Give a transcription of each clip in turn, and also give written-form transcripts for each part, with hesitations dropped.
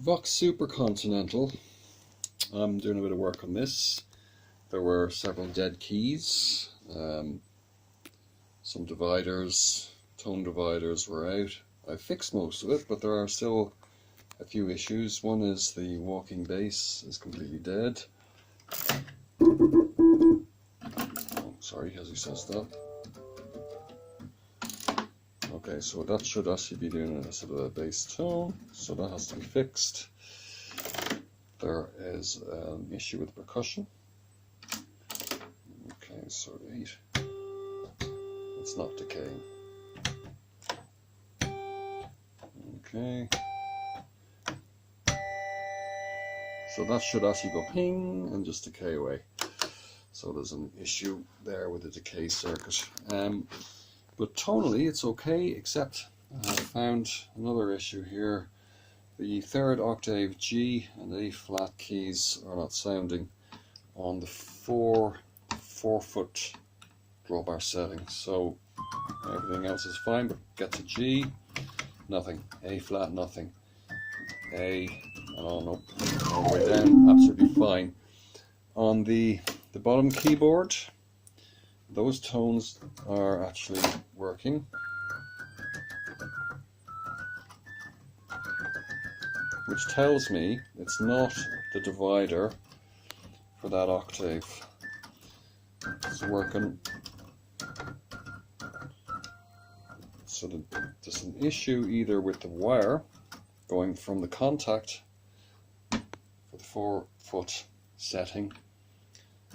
Vox Super Continental. I'm doing a bit of work on this. There were several dead keys, some dividers, tone dividers were out. I fixed most of it, but there are still a few issues. One is the walking bass is completely dead. Oh, sorry, as he says that. Okay, so that should actually be doing a sort of a bass tone, so that has to be fixed. There is an issue with percussion. Okay, so 8. It's not decaying. Okay. So that should actually go ping and just decay away. So there's an issue there with the decay circuit. But tonally it's okay, except I found another issue here. The third octave G and A flat keys are not sounding on the 4/4 drawbar setting. So everything else is fine, but get to G, nothing. A flat, nothing. A, and all the way down, absolutely fine. On the bottom keyboard, those tones are actually working. Which tells me it's not the divider for that octave. It's working. So there's an issue either with the wire going from the contact for the 4/4 setting,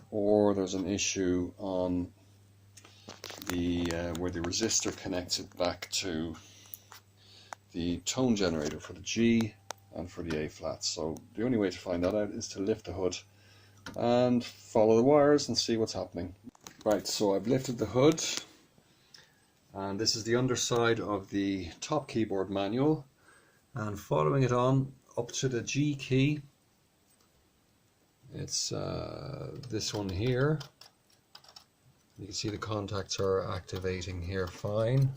or there's an issue on the where the resistor connects it back to the tone generator for the G and for the A flat. So the only way to find that out is to lift the hood and follow the wires and see what's happening. Right, so I've lifted the hood, and this is the underside of the top keyboard manual, and following it on up to the G key, it's this one here. You can see the contacts are activating here fine.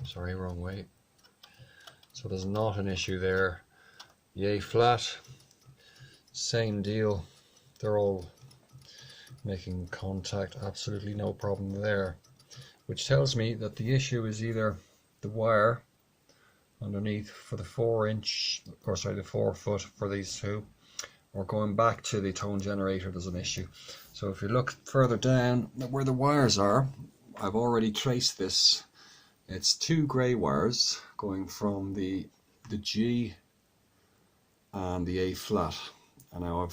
Sorry, wrong way. So there's not an issue there. The A flat, same deal. They're all making contact, absolutely no problem there. Which tells me that the issue is either the wire underneath for the 4/4 for these two, or going back to the tone generator, there's an issue. So if you look further down where the wires are, I've already traced this. It's 2 grey wires going from the G and the A flat. And now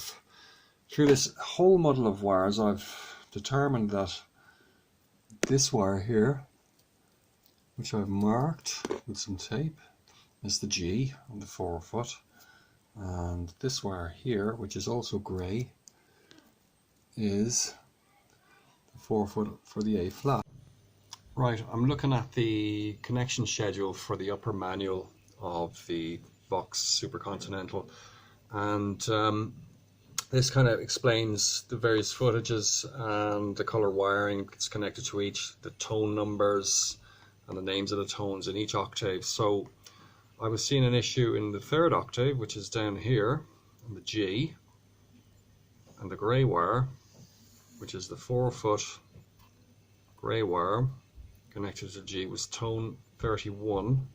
through this whole muddle of wires, I've determined that this wire here, which I've marked with some tape, is the G on the 4/4. And this wire here, which is also grey, is the 4/4 for the A flat. Right, I'm looking at the connection schedule for the upper manual of the Vox Super Continental, and this kind of explains the various footages and the color wiring that's connected to each, the tone numbers and the names of the tones in each octave. So I was seeing an issue in the 3rd octave, which is down here on the G, and the grey wire, which is the 4/4 grey wire connected to G, was tone 31,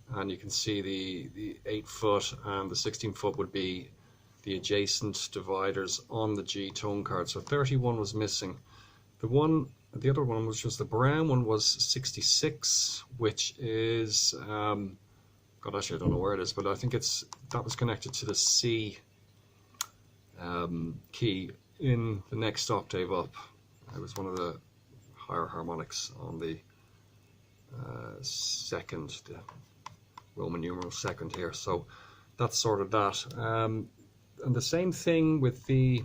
and you can see the 8-foot and the 16-foot would be the adjacent dividers on the G tone card. So 31 was missing. The other one, which was the brown one, was 66, which is God, actually I don't know where it is, but I think that was connected to the C key in the next octave up. It was one of the higher harmonics on the second, the Roman numeral 2nd here. So that's sort of that. And the same thing with the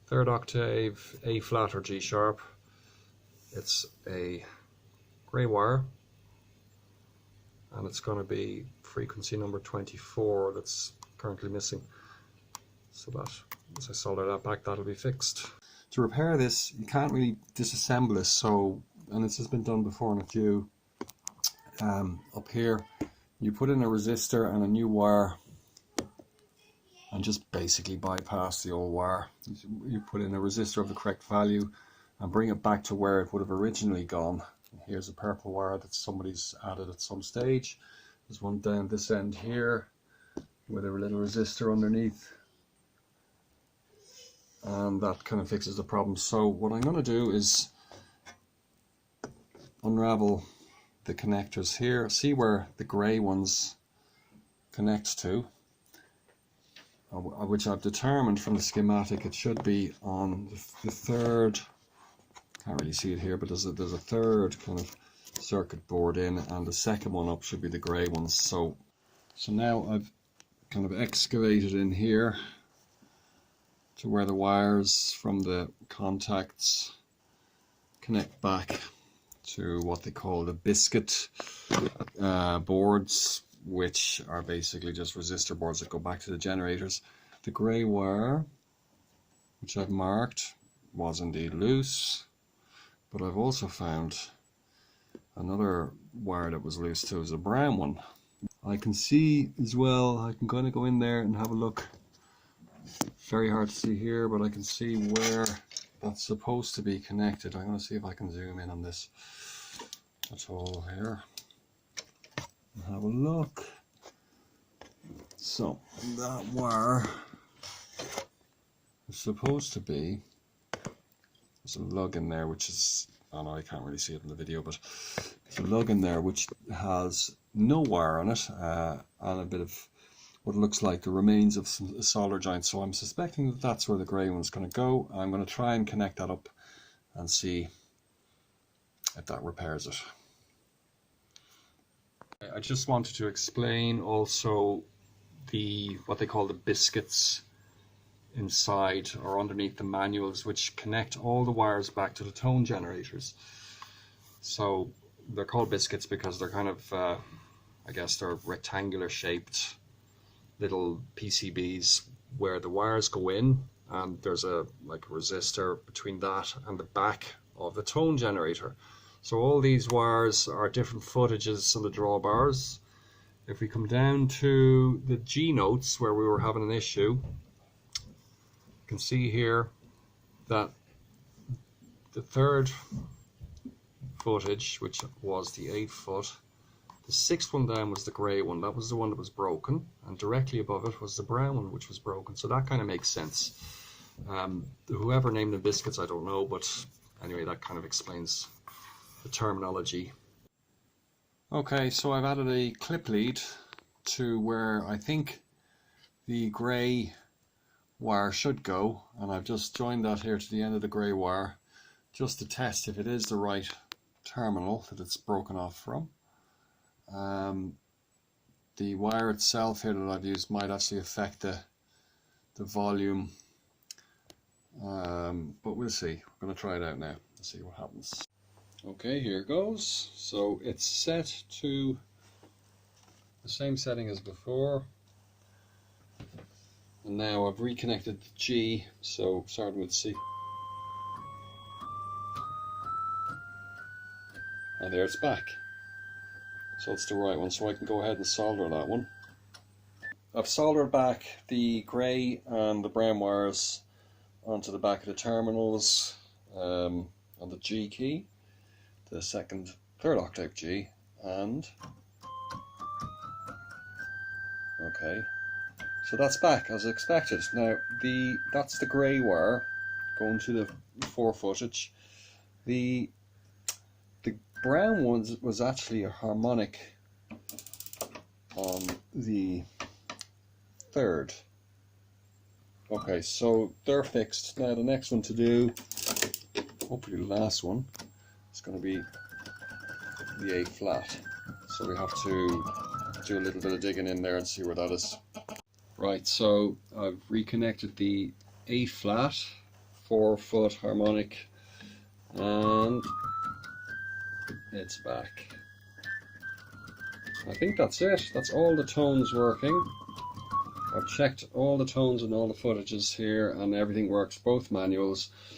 3rd octave A flat or G sharp. It's a grey wire, and it's going to be frequency number 24 that's currently missing. So that, as I solder that back, that'll be fixed. To repair this, you can't really disassemble this, so, and this has been done before in a few up here, you put in a resistor and a new wire and just basically bypass the old wire. You put in a resistor of the correct value and bring it back to where it would have originally gone. Here's a purple wire that somebody's added at some stage. There's one down this end here with a little resistor underneath, and that kind of fixes the problem. So what I'm going to do is unravel the connectors here, see where the grey ones connect to, which I've determined from the schematic it should be on the third, can't really see it here, but there's a third kind of circuit board in, and the second one up should be the grey ones. So now I've kind of excavated in here to where the wires from the contacts connect back to what they call the biscuit boards, which are basically just resistor boards that go back to the generators. The grey wire, which I've marked, was indeed loose, but I've also found another wire that was loose too. It was a brown one. I can see as well, I can kind of go in there and have a look. Very hard to see here, but I can see where that's supposed to be connected. I'm going to see if I can zoom in on this at all here and have a look. So that wire is supposed to be, there's a lug in there which is, oh no, I can't really see it in the video, but there's a lug in there which has no wire on it, and a bit of what looks like the remains of some solder joints. So I'm suspecting that that's where the grey one's going to go. I'm going to try and connect that up and see if that repairs it. I just wanted to explain also what they call the biscuits inside or underneath the manuals, which connect all the wires back to the tone generators. So they're called biscuits because they're kind of, I guess they're rectangular shaped little PCBs where the wires go in, and there's like a resistor between that and the back of the tone generator. So all these wires are different footages on the drawbars. If we come down to the G notes where we were having an issue, you can see here that the third footage, which was the 8 foot, the 6th one down was the grey one. That was the one that was broken, and directly above it was the brown one, which was broken. So that kind of makes sense. Whoever named the biscuits, I don't know, but anyway, that kind of explains the terminology. Okay, so I've added a clip lead to where I think the grey wire should go, and I've just joined that here to the end of the grey wire just to test if it is the right terminal that it's broken off from. The wire itself here that I've used might actually affect the volume, but we'll see. We're going to try it out now and see what happens. Okay, here goes. So it's set to the same setting as before, and now I've reconnected the G, so starting with C, and there it's back. So it's the right one, so I can go ahead and solder that one. I've soldered back the grey and the brown wires onto the back of the terminals on the G key, the third octave G, and okay, so that's back as expected. Now that's the grey wire going to the 4 footage. The brown one was actually a harmonic on the 3rd. Okay, so they're fixed. Now the next one to do, hopefully the last one, is going to be the A flat. So we have to do a little bit of digging in there and see where that is. Right, so I've reconnected the A flat 4 foot harmonic, and it's back. I think that's it. That's all the tones working. I've checked all the tones and all the footages here, and everything works, both manuals.